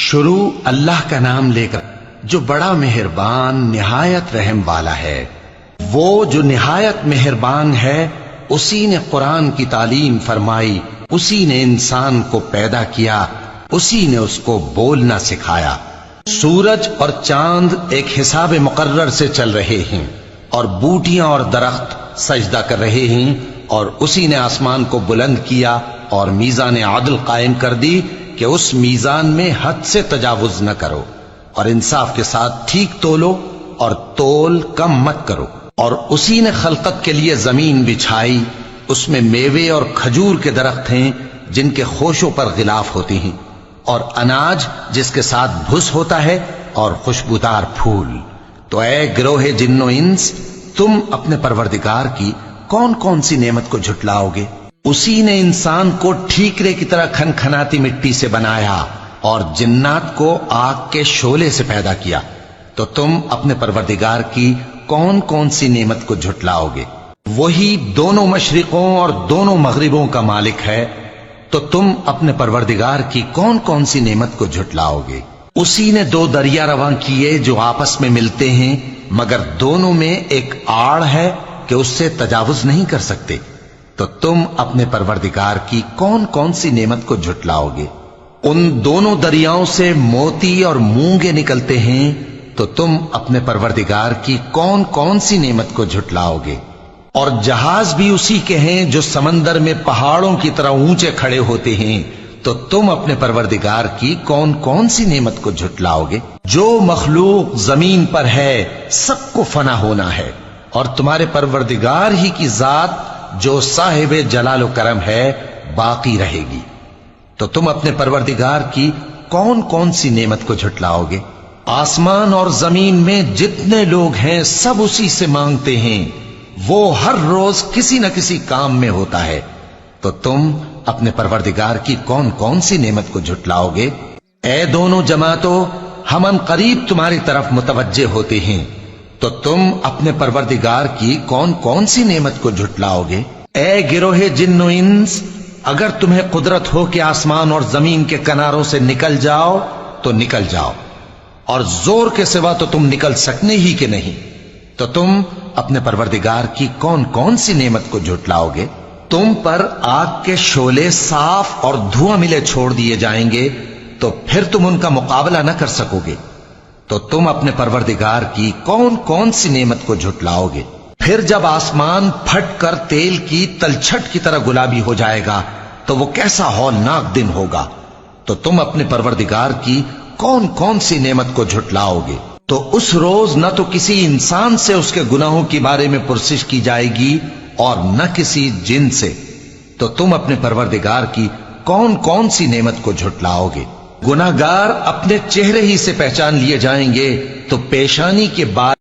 شروع اللہ کا نام لے کر جو بڑا مہربان نہایت رحم والا ہے۔ وہ جو نہایت مہربان ہے اسی نے قرآن کی تعلیم فرمائی، اسی نے انسان کو پیدا کیا، اسی نے اس کو بولنا سکھایا۔ سورج اور چاند ایک حساب مقرر سے چل رہے ہیں اور بوٹیاں اور درخت سجدہ کر رہے ہیں، اور اسی نے آسمان کو بلند کیا اور میزان عدل قائم کر دی کہ اس میزان میں حد سے تجاوز نہ کرو، اور انصاف کے ساتھ ٹھیک تولو اور تول کم مت کرو۔ اور اسی نے خلقت کے لیے زمین بچھائی، اس میں میوے اور کھجور کے درخت ہیں جن کے خوشوں پر غلاف ہوتی ہیں، اور اناج جس کے ساتھ بھس ہوتا ہے، اور خوشبودار پھول۔ تو اے گروہ جن و انس، تم اپنے پروردگار کی کون کون سی نعمت کو جھٹلاؤ گے؟ اسی نے انسان کو ٹھیکرے کی طرح کھنکھناتی مٹی سے بنایا اور جنات کو آگ کے شعلے سے پیدا کیا، تو تم اپنے پروردگار کی کون کون سی نعمت کو جھٹلاؤ گے؟ وہی دونوں مشرقوں اور دونوں مغربوں کا مالک ہے، تو تم اپنے پروردگار کی کون کون سی نعمت کو جھٹلاؤ گے؟ اسی نے دو دریا رواں کیے جو آپس میں ملتے ہیں، مگر دونوں میں ایک آڑ ہے کہ اس سے تجاوز نہیں کر سکتے، تو تم اپنے پروردگار کی کون کون سی نعمت کو جھٹلاؤ گے؟ ان دونوں دریاؤں سے موتی اور مونگے نکلتے ہیں، تو تم اپنے پروردگار کی کون کون سی نعمت کو جھٹلاؤ گے؟ اور جہاز بھی اسی کے ہیں جو سمندر میں پہاڑوں کی طرح اونچے کھڑے ہوتے ہیں، تو تم اپنے پروردگار کی کون کون سی نعمت کو جھٹلاؤ گے؟ جو مخلوق زمین پر ہے سب کو فنا ہونا ہے، اور تمہارے پروردگار ہی کی ذات جو صاحب جلال و کرم ہے باقی رہے گی۔ تو تم اپنے پروردگار کی کون کون سی نعمت کو جھٹلاؤ گے؟ آسمان اور زمین میں جتنے لوگ ہیں سب اسی سے مانگتے ہیں، وہ ہر روز کسی نہ کسی کام میں ہوتا ہے، تو تم اپنے پروردگار کی کون کون سی نعمت کو جھٹلاؤ گے؟ اے دونوں جماعتوں، ہم ان قریب تمہاری طرف متوجہ ہوتے ہیں، تو تم اپنے پروردگار کی کون کون سی نعمت کو جھٹلاؤ گے؟ اے گروہ جن و انس، اگر تمہیں قدرت ہو کہ آسمان اور زمین کے کناروں سے نکل جاؤ تو نکل جاؤ، اور زور کے سوا تو تم نکل سکنے ہی کہ نہیں، تو تم اپنے پروردگار کی کون کون سی نعمت کو جھٹلاؤ گے؟ تم پر آگ کے شعلے صاف اور دھواں ملے چھوڑ دیے جائیں گے، تو پھر تم ان کا مقابلہ نہ کر سکو گے، تو تم اپنے پروردگار کی کون کون سی نعمت کو جھٹلاؤ گے؟ پھر جب آسمان پھٹ کر تیل کی تلچھٹ کی طرح گلابی ہو جائے گا تو وہ کیسا ہولناک دن ہوگا، تو تم اپنے پروردگار کی کون کون سی نعمت کو جھٹلاؤ گے؟ تو اس روز نہ تو کسی انسان سے اس کے گناہوں کے بارے میں پرسش کی جائے گی اور نہ کسی جن سے، تو تم اپنے پروردگار کی کون کون سی نعمت کو جھٹلاؤ گے؟ گناہگار اپنے چہرے ہی سے پہچان لیے جائیں گے، تو پیشانی کے بعد